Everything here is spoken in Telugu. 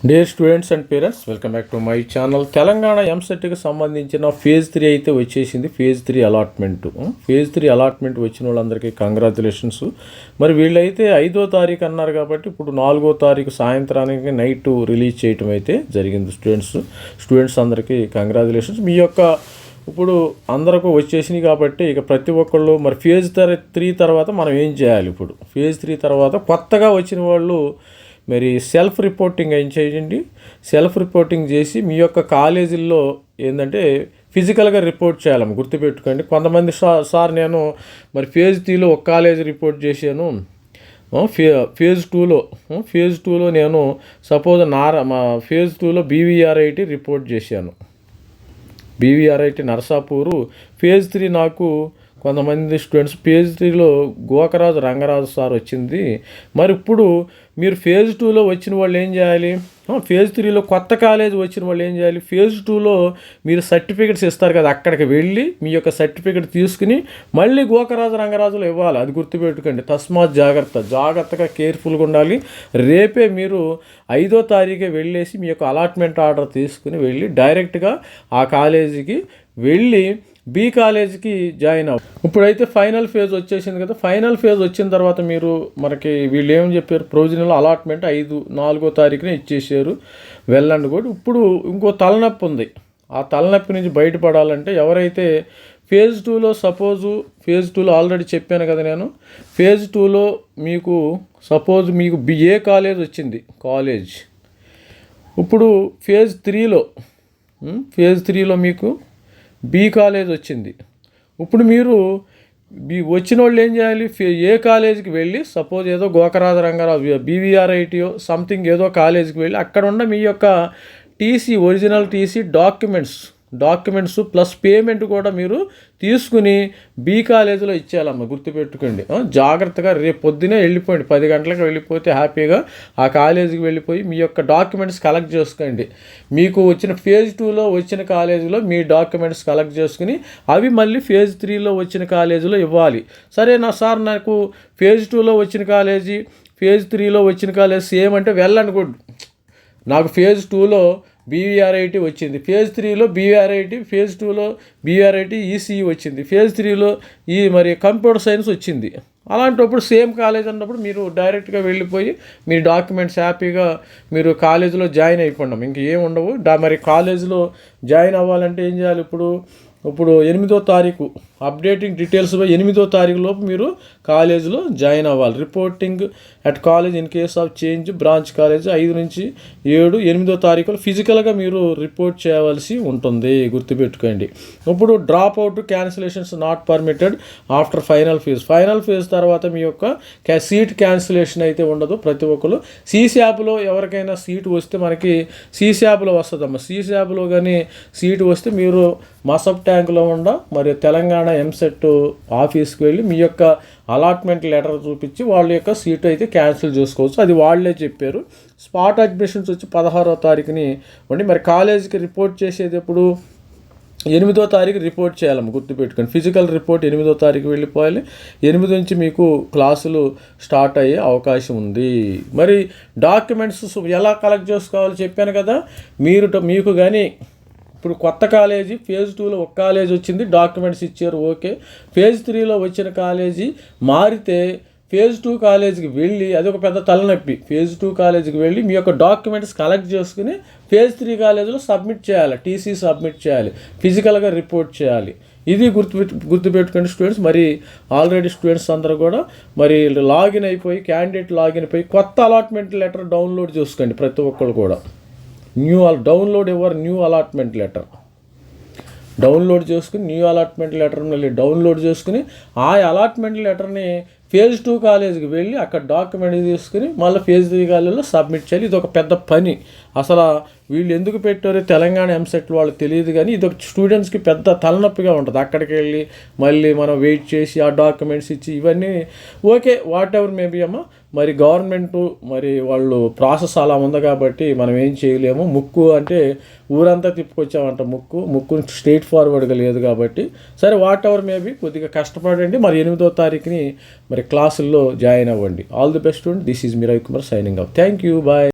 Dear students and parents, welcome back to my channel. Telangana ఎంసెట్కి సంబంధించిన ఫేజ్ 3 అయితే వచ్చేసింది. ఫేజ్ 3 అలాట్మెంట్ వచ్చిన వాళ్ళందరికీ కంగ్రాచులేషన్స్. మరి వీళ్ళైతే 5వ తారీఖు అన్నారు కాబట్టి ఇప్పుడు 4వ తారీఖు సాయంత్రానికి నైట్ రిలీజ్ చేయటం అయితే జరిగింది. స్టూడెంట్స్ అందరికీ కంగ్రాచులేషన్స్. మీ యొక్క ఇప్పుడు అందరికీ వచ్చేసినాయి కాబట్టి ఇక ప్రతి ఒక్కళ్ళు మరి ఫేజ్ 3 తర్వాత మనం ఏం చేయాలి? ఇప్పుడు ఫేజ్ 3 తర్వాత కొత్తగా వచ్చిన వాళ్ళు మరి సెల్ఫ్ రిపోర్టింగ్ ఏం చేయండి. సెల్ఫ్ రిపోర్టింగ్ చేసి మీ యొక్క కాలేజీల్లో ఏంటంటే ఫిజికల్గా రిపోర్ట్ చేయాలమ్మ, గుర్తుపెట్టుకోండి. కొంతమంది సార్ నేను మరి ఫేజ్ 3లో ఒక కాలేజీ రిపోర్ట్ చేశాను, ఫేజ్ టూలో నేను సపోజ్ ఫేజ్ 2లో బీవీఆర్ఐటి రిపోర్ట్ చేశాను, బీవీఆర్ఐటి నర్సాపూరు. ఫేజ్ 3 నాకు కొంతమంది స్టూడెంట్స్ ఫేజ్ 3లో గోకరాజు రంగరాజు సార్ వచ్చింది. మరి ఇప్పుడు మీరు ఫేజ్ 2లో వచ్చిన వాళ్ళు ఏం చేయాలి? ఫేజ్ 3లో కొత్త కాలేజ్ వచ్చిన వాళ్ళు ఏం చేయాలి? ఫేజ్ 2లో మీరు సర్టిఫికెట్స్ ఇస్తారు కదా, అక్కడికి వెళ్ళి మీ యొక్క సర్టిఫికెట్ తీసుకుని మళ్ళీ గోకరాజు రంగరాజులు ఇవ్వాలి. అది గుర్తుపెట్టుకోండి. తస్మాత్ జాగ్రత్తగా కేర్ఫుల్గా ఉండాలి. రేపే మీరు 5వ తారీఖే వెళ్ళేసి మీ యొక్క అలాట్మెంట్ ఆర్డర్ తీసుకుని వెళ్ళి డైరెక్ట్గా ఆ కాలేజీకి వెళ్ళి బి కాలేజీకి జాయిన్ అవ్వ. ఇప్పుడైతే ఫైనల్ ఫేజ్ వచ్చేసింది కదా. ఫైనల్ ఫేజ్ వచ్చిన తర్వాత మీరు మనకి వీళ్ళు ఏమని చెప్పారు? ప్రొవిజనల్ అలాట్మెంట్ 4వ తారీఖున ఇచ్చేసారు, వెళ్ళండి కూడా. ఇప్పుడు ఇంకో తలనొప్పి ఉంది. ఆ తలనొప్పి నుంచి బయటపడాలంటే ఎవరైతే ఫేజ్ 2లో ఫేజ్ 2లో ఆల్రెడీ చెప్పాను కదా నేను, ఫేజ్ 2లో మీకు మీకు ఏ కాలేజ్ వచ్చింది కాలేజ్, ఇప్పుడు ఫేజ్ 3లో మీకు బి కాలేజ్ వచ్చింది. ఇప్పుడు మీరు వచ్చిన వాళ్ళు ఏం చేయాలి? ఏ కాలేజీకి వెళ్ళి సపోజ్ ఏదో గోకరాజు రంగారావు బీవీఆర్ఐటీఓ సంథింగ్ ఏదో కాలేజీకి వెళ్ళి అక్కడ ఉన్న మీ యొక్క TC, original TC, documents plus payment కూడా మీరు తీసుకుని బి కాలేజీలో ఇచ్చేయాలమ్మ, గుర్తుపెట్టుకోండి. జాగ్రత్తగా రేపు పొద్దునే వెళ్ళిపోండి, 10 గంటలకు వెళ్ళిపోతే హ్యాపీగా ఆ కాలేజీకి వెళ్ళిపోయి మీ యొక్క డాక్యుమెంట్స్ కలెక్ట్ చేసుకోండి. మీకు వచ్చిన ఫేజ్ 2లో వచ్చిన కాలేజీలో మీ డాక్యుమెంట్స్ కలెక్ట్ చేసుకుని అవి మళ్ళీ ఫేజ్ 3లో వచ్చిన కాలేజీలో ఇవ్వాలి. సరేనా సార్, నాకు ఫేజ్ 2లో వచ్చిన కాలేజీ ఫేజ్ 3లో వచ్చిన కాలేజీ సేమ్ అంటే వెళ్ళండి గుడ్. నాకు ఫేజ్ 2లో బీవీఆర్ఐటి వచ్చింది, ఫేజ్ 3లో బీవీఆర్ఐటి, ఫేజ్ 2లో బీవీఆర్ఐటి ఈసీఈ వచ్చింది, ఫేజ్ 3లో మరి కంప్యూటర్ సైన్స్ వచ్చింది. అలాంటప్పుడు సేమ్ కాలేజ్ అన్నప్పుడు మీరు డైరెక్ట్గా వెళ్ళిపోయి మీ డాక్యుమెంట్స్ హ్యాపీగా మీరు కాలేజీలో జాయిన్ అయిపోండి. ఇంకేం ఉండవు. మరి కాలేజీలో జాయిన్ అవ్వాలంటే ఏం చేయాలి? ఇప్పుడు 8వ తారీఖు అప్డేటింగ్ డీటెయిల్స్ 8వ తారీఖు లోపు మీరు కాలేజీలో జాయిన్ అవ్వాలి. Reporting at college in case of change branch college 5 నుంచి 7, 8వ తారీఖులో ఫిజికల్గా మీరు రిపోర్ట్ చేయవలసి ఉంటుంది, గుర్తుపెట్టుకోండి. ఇప్పుడు drop out cancellations not permitted after final phase తర్వాత మీ యొక్క సీట్ క్యాన్సిలేషన్ అయితే ఉండదు. ప్రతి ఒక్కరు సీశాప్లో ఎవరికైనా సీటు వస్తే మనకి సీశాప్లో వస్తుందమ్మా. సీశాప్లో కానీ సీటు వస్తే మీరు మసబ్ ట్యాంకులో మరి తెలంగాణ ఎంసెట్ ఆఫీస్కి వెళ్ళి మీ యొక్క అలాట్మెంట్ లెటర్ చూపించి వాళ్ళ యొక్క సీటు అయితే క్యాన్సిల్ చేసుకోవచ్చు. అది వాళ్ళే చెప్పారు. స్పాట్ అడ్మిషన్స్ వచ్చి 16వ తారీఖుని ఉండి మరి కాలేజీకి రిపోర్ట్ చేసేది ఎప్పుడు? 8వ తారీఖు రిపోర్ట్ చేయాలమ్మ, గుర్తుపెట్టుకోండి. ఫిజికల్ రిపోర్ట్ 8వ తారీఖు వెళ్ళిపోవాలి. 8 నుంచి మీకు క్లాసులు స్టార్ట్ అయ్యే అవకాశం ఉంది. మరి డాక్యుమెంట్స్ ఎలా కలెక్ట్ చేసుకోవాలో చెప్పాను కదా. మీకు కానీ ఇప్పుడు కొత్త కాలేజీ ఫేజ్ 2లో ఒక కాలేజీ వచ్చింది, డాక్యుమెంట్స్ ఇచ్చారు, ఓకే. ఫేజ్ 3లో వచ్చిన కాలేజీ మారితే ఫేజ్ 2 కాలేజీకి వెళ్ళి అదొక పెద్ద తలనొప్పి. ఫేజ్ 2 కాలేజీకి వెళ్ళి మీ యొక్క డాక్యుమెంట్స్ కలెక్ట్ చేసుకుని ఫేజ్ 3 కాలేజీలో సబ్మిట్ చేయాలి, టీసీ సబ్మిట్ చేయాలి, ఫిజికల్గా రిపోర్ట్ చేయాలి. ఇది గుర్తుపెట్టుకోండి స్టూడెంట్స్. మరి ఆల్రెడీ స్టూడెంట్స్ అందరూ కూడా మరి క్యాండిడేట్ లాగిన్ అయిపోయి కొత్త అలాట్మెంట్ లెటర్ డౌన్లోడ్ చేసుకోండి. ప్రతి ఒక్కరు కూడా download your new allotment letter download చేసుకుని మళ్ళీ డౌన్లోడ్ చేసుకుని ఆ అలాట్మెంట్ లెటర్ని ఫేజ్ 2 కాలేజీకి వెళ్ళి అక్కడ డాక్యుమెంట్ తీసుకుని మళ్ళీ ఫేజ్ 3 కాలేజీలో సబ్మిట్ చేయాలి. ఇది ఒక పెద్ద పని. అసలు వీళ్ళు ఎందుకు పెట్టారో తెలంగాణ ఎంసెట్ వాళ్ళు తెలియదు, కానీ ఇది ఒక స్టూడెంట్స్కి పెద్ద తలనొప్పిగా ఉంటుంది. అక్కడికి వెళ్ళి మళ్ళీ మనం వెయిట్ చేసి ఆ డాక్యుమెంట్స్ ఇచ్చి ఇవన్నీ ఓకే వాట్ ఎవర్ మేబీ అమ్మ. మరి గవర్నమెంట్ మరి వాళ్ళు ప్రాసెస్ అలా ఉంది కాబట్టి మనం ఏం చేయలేము. ముక్కు అంటే ఊరంతా తిప్పుకొచ్చామంట, ముక్కు స్ట్రైట్ ఫార్వర్డ్గా లేదు కాబట్టి సరే వాట్ ఎవర్ మేబీ కొద్దిగా కష్టపడండి. మరి 8వ తారీఖుని మరి క్లాసుల్లో జాయిన్ అవ్వండి. All the best student. This is me Ravikumar signing off. Thank you, bye.